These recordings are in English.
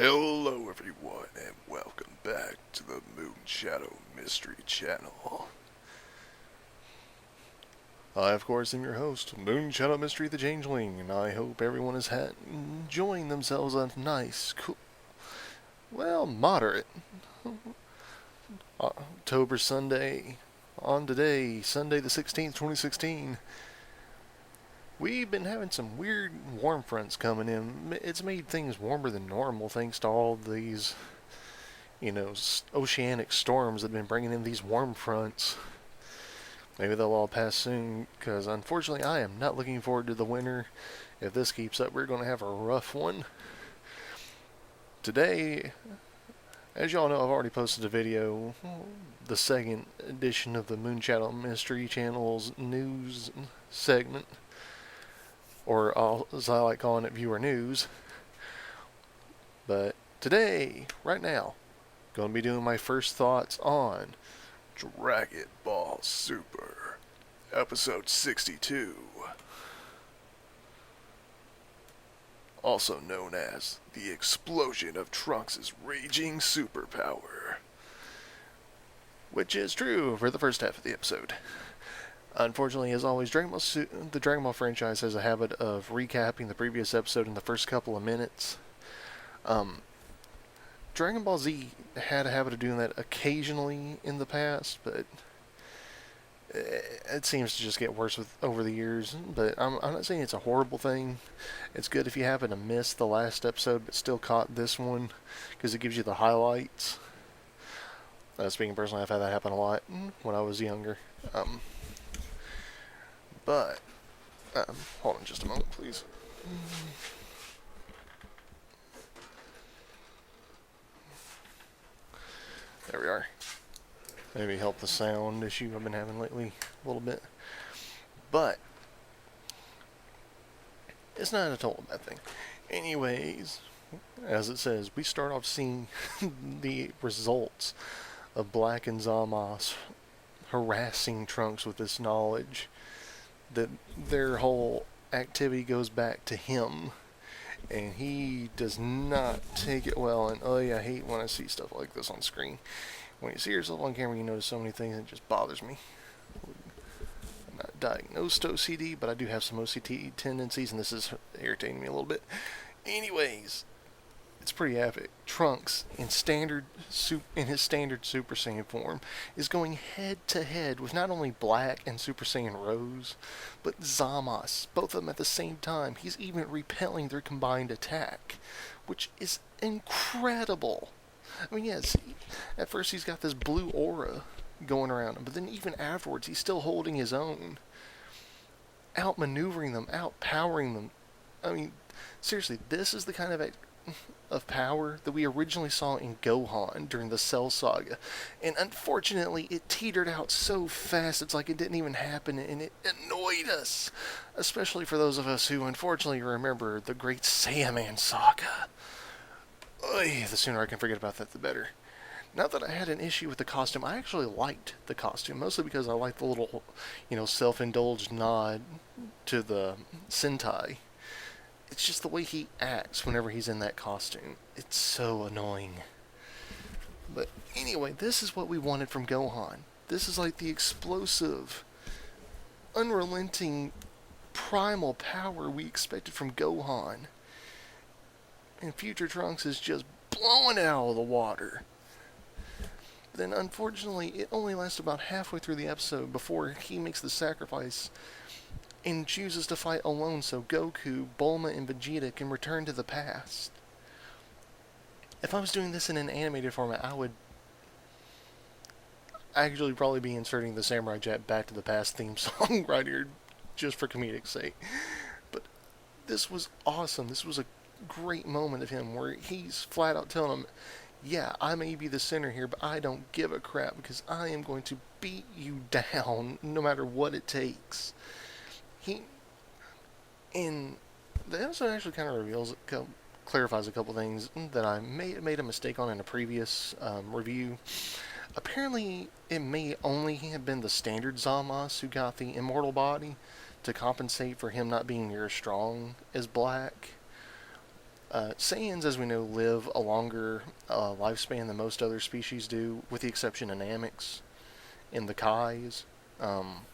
Hello everyone and welcome back to the Moonshadow Mystery channel. I of course am your host, Moonshadow Mystery the Changeling, and I hope everyone is enjoying themselves a nice, cool, moderate October Sunday. On today, Sunday the 16th, 2016. We've been having some weird warm fronts coming in. It's made things warmer than normal thanks to all these, oceanic storms that have been bringing in these warm fronts. Maybe they'll all pass soon, because unfortunately I am not looking forward to the winter. If this keeps up, we're going to have a rough one. Today, as y'all know, I've already posted a video, the second edition of the Moonshadow Mystery channel's news segment, or as I like calling it, viewer news. But today, right now, going to be doing my first thoughts on Dragon Ball Super, episode 62, also known as the explosion of Trunks' raging superpower, which is true for the first half of the episode. Unfortunately, as always, the Dragon Ball franchise has a habit of recapping the previous episode in the first couple of minutes. Dragon Ball Z had a habit of doing that occasionally in the past, but it seems to just get worse over the years. But I'm not saying it's a horrible thing. It's good if you happen to miss the last episode but still caught this one, because it gives you the highlights. Speaking personally, I've had that happen a lot when I was younger. But, hold on just a moment, please. There we are. Maybe help the sound issue I've been having lately a little bit. But, it's not a total bad thing. Anyways, as it says, we start off seeing the results of Black and Zama's harassing Trunks with this knowledge that their whole activity goes back to him, and he does not take it well. And I hate when I see stuff like this on screen. When you see yourself on camera, you notice so many things, and it just bothers me. I'm not diagnosed OCD, but I do have some OCD tendencies, and this is irritating me a little bit. Anyways, it's pretty epic. Trunks, in his standard Super Saiyan form, is going head to head with not only Black and Super Saiyan Rose, but Zamos, both of them at the same time. He's even repelling their combined attack, which is incredible. I mean, yes, at first he's got this blue aura going around him, but then even afterwards, he's still holding his own, outmaneuvering them, outpowering them. I mean, seriously, this is the kind of power that we originally saw in Gohan during the Cell Saga, and unfortunately it teetered out so fast it's like it didn't even happen, and it annoyed us, especially for those of us who unfortunately remember the Great Saiyaman Saga. The sooner I can forget about that, the better. Not that I had an issue with the costume. I actually liked the costume, mostly because I liked the little, self-indulged nod to the Sentai. It's just the way he acts whenever he's in that costume. It's so annoying. But anyway, this is what we wanted from Gohan. This is like the explosive, unrelenting, primal power we expected from Gohan. And future Trunks is just blowing it out of the water. But then unfortunately, it only lasts about halfway through the episode before he makes the sacrifice and chooses to fight alone so Goku, Bulma, and Vegeta can return to the past. If I was doing this in an animated format, I would actually probably be inserting the Samurai Jack Back to the Past theme song right here, just for comedic sake. But this was awesome. This was a great moment of him where he's flat out telling him, yeah, I may be the sinner here, but I don't give a crap, because I am going to beat you down no matter what it takes. And the episode actually kind of clarifies a couple things that I made a mistake on in a previous review. Apparently, it may only have been the standard Zamos who got the immortal body to compensate for him not being near as strong as Black. Saiyans, as we know, live a longer lifespan than most other species do, with the exception of Nameks and the Kais. Um,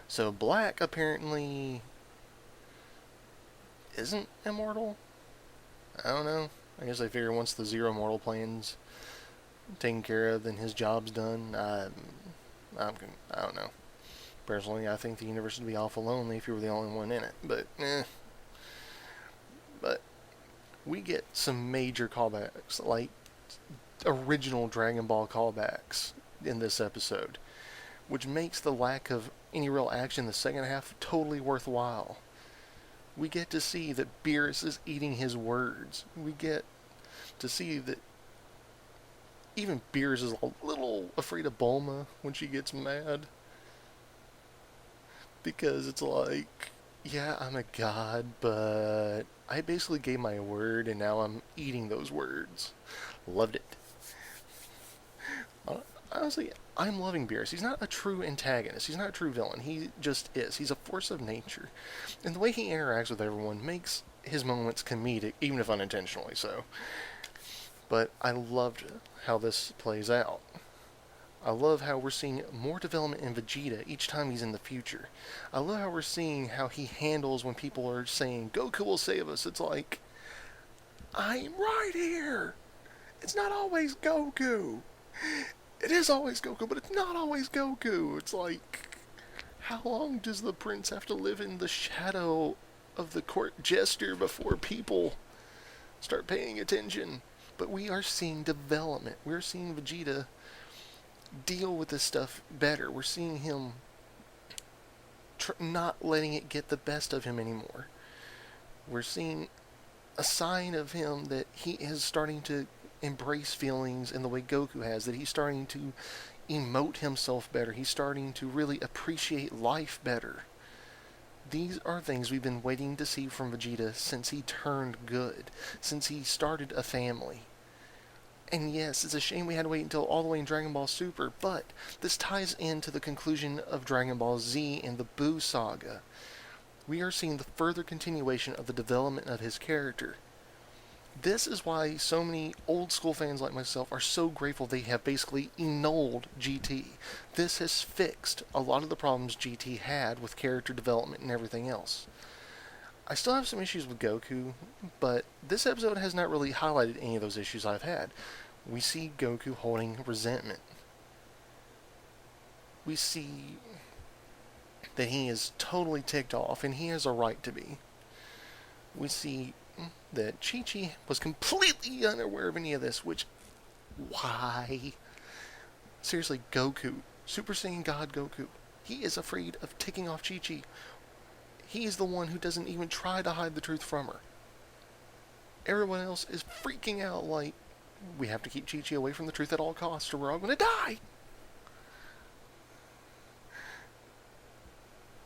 so Black apparently isn't immortal. I don't know. I guess I figure once the Zero Mortal plan's taken care of, then his job's done. I don't know. Personally, I think the universe would be awful lonely if you were the only one in it. But, But we get some major callbacks, like original Dragon Ball callbacks in this episode, which makes the lack of any real action in the second half totally worthwhile. We get to see that Beerus is eating his words. We get to see that even Beerus is a little afraid of Bulma when she gets mad. Because it's like, yeah, I'm a god, but I basically gave my word and now I'm eating those words. Loved it. Honestly, I'm loving Beerus. He's not a true antagonist. He's not a true villain. He just is. He's a force of nature. And the way he interacts with everyone makes his moments comedic, even if unintentionally so. But I loved how this plays out. I love how we're seeing more development in Vegeta each time he's in the future. I love how we're seeing how he handles when people are saying, Goku will save us. It's like, I'm right here. It's not always Goku. It is always Goku, but it's not always Goku. It's like, how long does the prince have to live in the shadow of the court jester before people start paying attention? But we are seeing development. We're seeing Vegeta deal with this stuff better. We're seeing him not letting it get the best of him anymore. We're seeing a sign of him that he is starting to embrace feelings in the way Goku has, that he's starting to emote himself better. He's starting to really appreciate life better. These are things we've been waiting to see from Vegeta since he turned good, since he started a family. And yes, it's a shame we had to wait until all the way in Dragon Ball Super, but this ties into the conclusion of Dragon Ball Z and the Buu saga. We are seeing the further continuation of the development of his character. This is why so many old school fans like myself are so grateful they have basically annulled GT. This has fixed a lot of the problems GT had with character development and everything else. I still have some issues with Goku, but this episode has not really highlighted any of those issues I've had. We see Goku holding resentment. We see that he is totally ticked off, and he has a right to be. We see that Chi-Chi was completely unaware of any of this, which, why? Seriously, Goku, Super Saiyan God Goku, he is afraid of ticking off Chi-Chi. He's the one who doesn't even try to hide the truth from her. Everyone else is freaking out like, we have to keep Chi-Chi away from the truth at all costs or we're all going to die.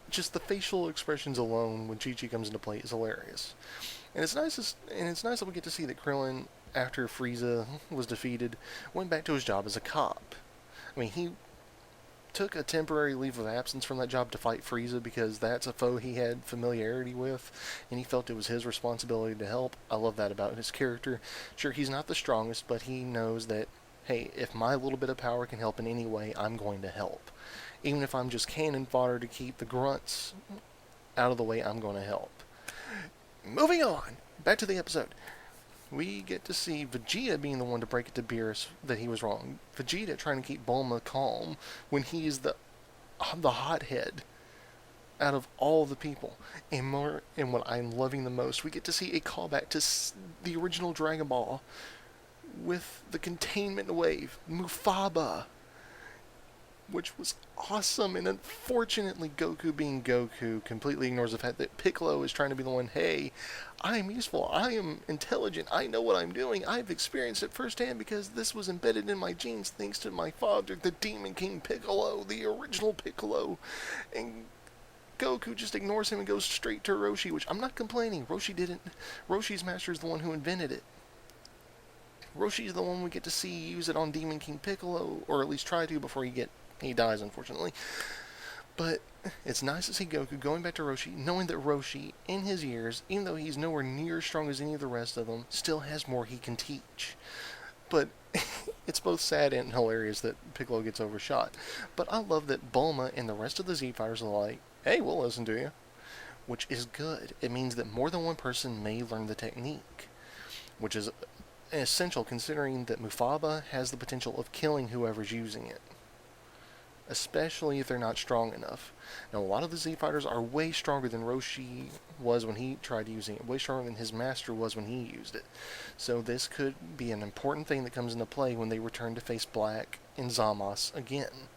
Just the facial expressions alone when Chi-Chi comes into play is hilarious. And it's nice that we get to see that Krillin, after Frieza was defeated, went back to his job as a cop. I mean, he took a temporary leave of absence from that job to fight Frieza because that's a foe he had familiarity with, and he felt it was his responsibility to help. I love that about his character. Sure, he's not the strongest, but he knows that, hey, if my little bit of power can help in any way, I'm going to help. Even if I'm just cannon fodder to keep the grunts out of the way, I'm going to help. Moving on, back to the episode. We get to see Vegeta being the one to break it to Beerus that he was wrong. Vegeta trying to keep Bulma calm when he is the hothead out of all the people. And what I'm loving the most, we get to see a callback to the original Dragon Ball with the containment wave, Mufaba, which was awesome. And unfortunately, Goku being Goku completely ignores the fact that Piccolo is trying to be the one, hey, I'm useful, I am intelligent, I know what I'm doing, I've experienced it firsthand because this was embedded in my genes thanks to my father, the Demon King Piccolo, the original Piccolo. And Goku just ignores him and goes straight to Roshi, which I'm not complaining, Roshi didn't. Roshi's master is the one who invented it. Roshi's the one we get to see use it on Demon King Piccolo, or at least try to before he dies, unfortunately. But it's nice to see Goku going back to Roshi, knowing that Roshi, in his years, even though he's nowhere near as strong as any of the rest of them, still has more he can teach. But it's both sad and hilarious that Piccolo gets overshot. But I love that Bulma and the rest of the Z-Fighters are like, hey, we'll listen to you. Which is good. It means that more than one person may learn the technique. Which is essential considering that Mufaba has the potential of killing whoever's using it. Especially if they're not strong enough. Now, a lot of the Z-Fighters are way stronger than Roshi was when he tried using it, way stronger than his master was when he used it. So this could be an important thing that comes into play when they return to face Black and Zamos again.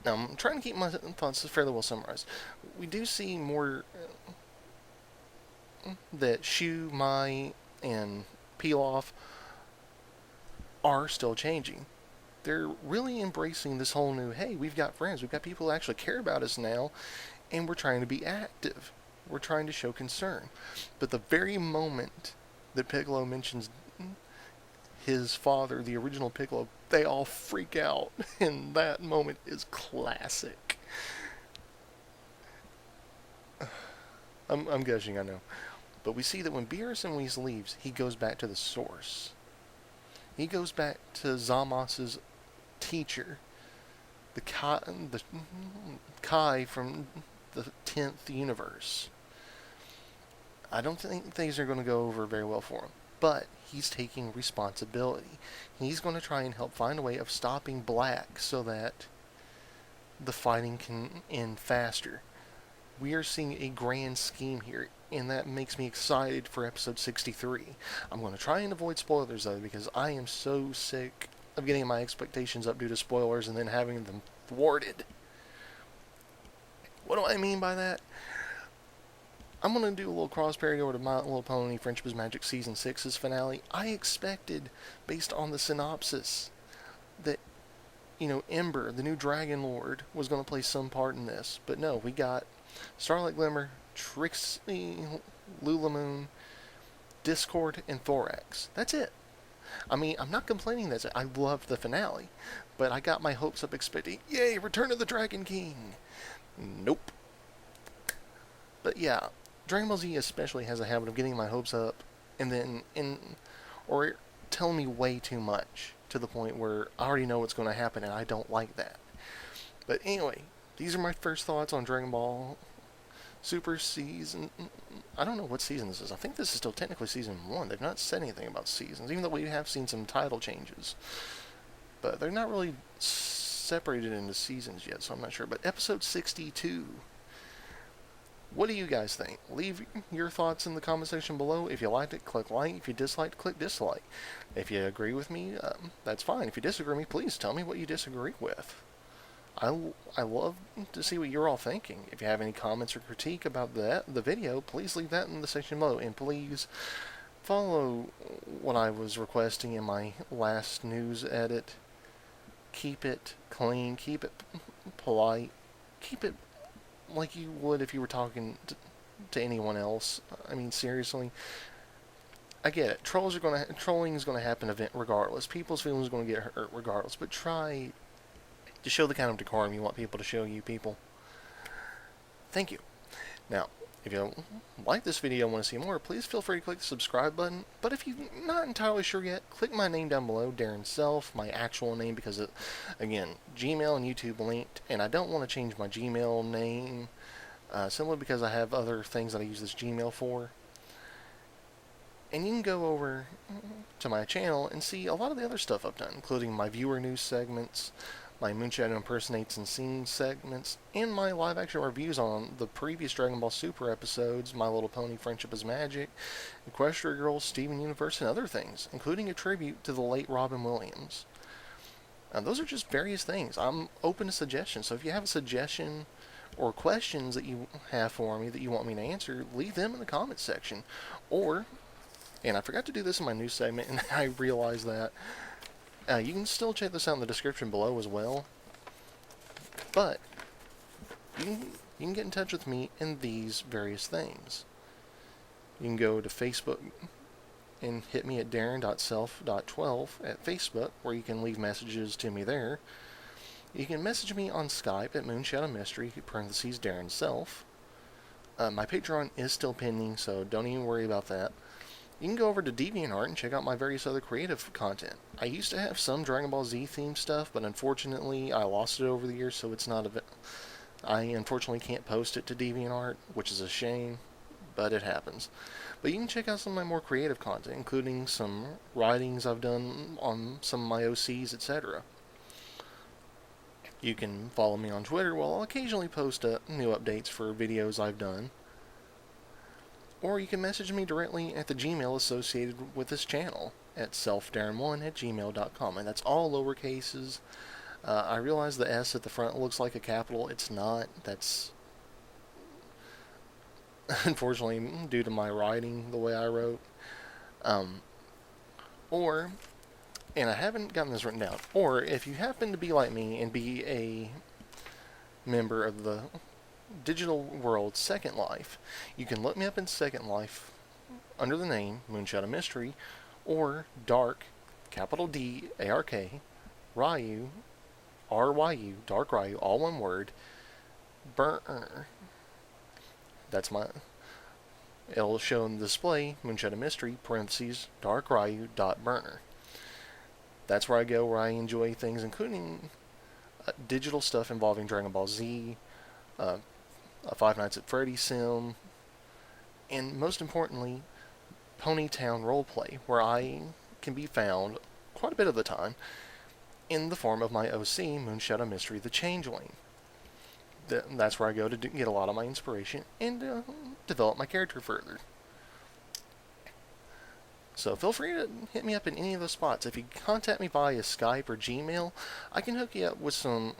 Now, I'm trying to keep my thoughts fairly well summarized. We do see more that Shu, Mai, and Pilaf are still changing. They're really embracing this whole new, hey, we've got friends, we've got people who actually care about us now, and we're trying to be active. We're trying to show concern. But the very moment that Piccolo mentions his father, the original Piccolo, they all freak out, and that moment is classic. I'm gushing, I know. But we see that when Beerus and Whis leaves, he goes back to the source. He goes back to Zamos's teacher, the Kai from the 10th universe. I don't think things are going to go over very well for him, but he's taking responsibility. He's going to try and help find a way of stopping Black so that the fighting can end faster. We are seeing a grand scheme here, and that makes me excited for episode 63. I'm going to try and avoid spoilers, though, because I am so sick of getting my expectations up due to spoilers and then having them thwarted. What do I mean by that? I'm going to do a little cross parody over to My Little Pony Friendship is Magic Season 6's finale. I expected, based on the synopsis, that, Ember, the new Dragon Lord, was going to play some part in this. But no, we got Starlight Glimmer, Trixie, Lulamoon, Discord, and Thorax. That's it. I mean, I'm not complaining that's it. I loved the finale. But I got my hopes up expecting, yay, Return of the Dragon King. Nope. But yeah, Dragon Ball Z especially has a habit of getting my hopes up and then or telling me way too much to the point where I already know what's going to happen and I don't like that. But anyway, these are my first thoughts on Dragon Ball Super Season. I don't know what season this is. I think this is still technically Season 1. They've not said anything about seasons, even though we have seen some title changes. But they're not really separated into seasons yet, so I'm not sure. But episode 62. What do you guys think? Leave your thoughts in the comment section below. If you liked it, click like. If you disliked, click dislike. If you agree with me, that's fine. If you disagree with me, please tell me what you disagree with. I love to see what you're all thinking. If you have any comments or critique about the video, please leave that in the section below. And please follow what I was requesting in my last news edit. Keep it clean. Keep it polite. Keep it like you would if you were talking to anyone else. I mean, seriously. I get it. Trolling is going to happen regardless. People's feelings are going to get hurt regardless. But try to show the kind of decorum you want people to show you, people. Thank you. Now, if you like this video and want to see more, please feel free to click the subscribe button. But if you're not entirely sure yet, click my name down below, Darren Self, my actual name, because, again, Gmail and YouTube linked, and I don't want to change my Gmail name, simply because I have other things that I use this Gmail for. And you can go over to my channel and see a lot of the other stuff I've done, including my viewer news segments, my Moonshadow Impersonates and Scenes segments, and my live-action reviews on the previous Dragon Ball Super episodes, My Little Pony Friendship is Magic, Equestria Girls, Steven Universe, and other things, including a tribute to the late Robin Williams. Those are just various things. I'm open to suggestions, so if you have a suggestion or questions that you have for me that you want me to answer, leave them in the comments section. Or, and I forgot to do this in my news segment, and I realized that, you can still check this out in the description below as well. But you can get in touch with me in these various things. You can go to Facebook and hit me at darren.self.12 at Facebook, where you can leave messages to me there. You can message me on Skype at Moonshadow Mystery, parentheses Darren Self. My Patreon is still pending, so don't even worry about that. You can go over to DeviantArt and check out my various other creative content. I used to have some Dragon Ball Z themed stuff, but unfortunately I lost it over the years, so it's not I unfortunately can't post it to DeviantArt, which is a shame, but it happens. But you can check out some of my more creative content, including some writings I've done on some of my OCs, etc. You can follow me on Twitter, where I'll occasionally post new updates for videos I've done. Or you can message me directly at the Gmail associated with this channel at selfdarren1@gmail.com, and that's all lowercases. I realize the S at the front looks like a capital. It's not. That's unfortunately due to my writing, the way I wrote. And I haven't gotten this written down, or if you happen to be like me and be a member of the digital world Second Life, you can look me up in Second Life under the name Moonshadow Mystery, or Dark, capital D, A-R-K, Ryu, R-Y-U, darkryu, all one word, burner. That's my... It'll show in the display, Moonshadow Mystery, parentheses, darkryu.burner. That's where I go, where I enjoy things, including digital stuff involving Dragon Ball Z, a Five Nights at Freddy's sim, and most importantly, Ponytown roleplay, where I can be found quite a bit of the time in the form of my OC, Moonshadow Mystery, the Changeling. That's where I go to get a lot of my inspiration and develop my character further. So feel free to hit me up in any of those spots. If you contact me via Skype or Gmail, I can hook you up with some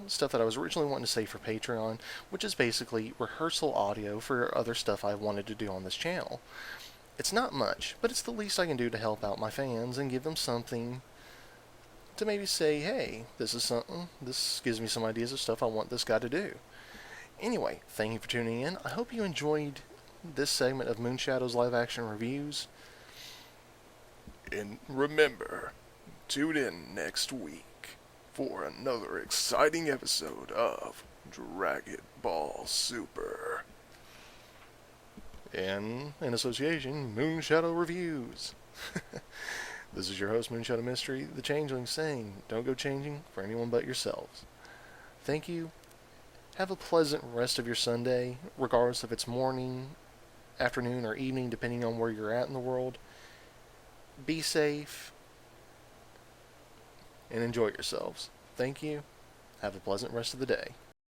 stuff that I was originally wanting to say for Patreon, which is basically rehearsal audio for other stuff I wanted to do on this channel. It's not much, but it's the least I can do to help out my fans and give them something to maybe say, hey, this is something, this gives me some ideas of stuff I want this guy to do. Anyway, thank you for tuning in. I hope you enjoyed this segment of Moonshadow's live action reviews. And remember, tune in next week for another exciting episode of Dragon Ball Super. And in association, Moonshadow Reviews. This is your host, Moonshadow Mystery, the Changeling, saying, don't go changing for anyone but yourselves. Thank you. Have a pleasant rest of your Sunday, regardless if it's morning, afternoon, or evening, depending on where you're at in the world. Be safe and enjoy yourselves. Thank you. Have a pleasant rest of the day.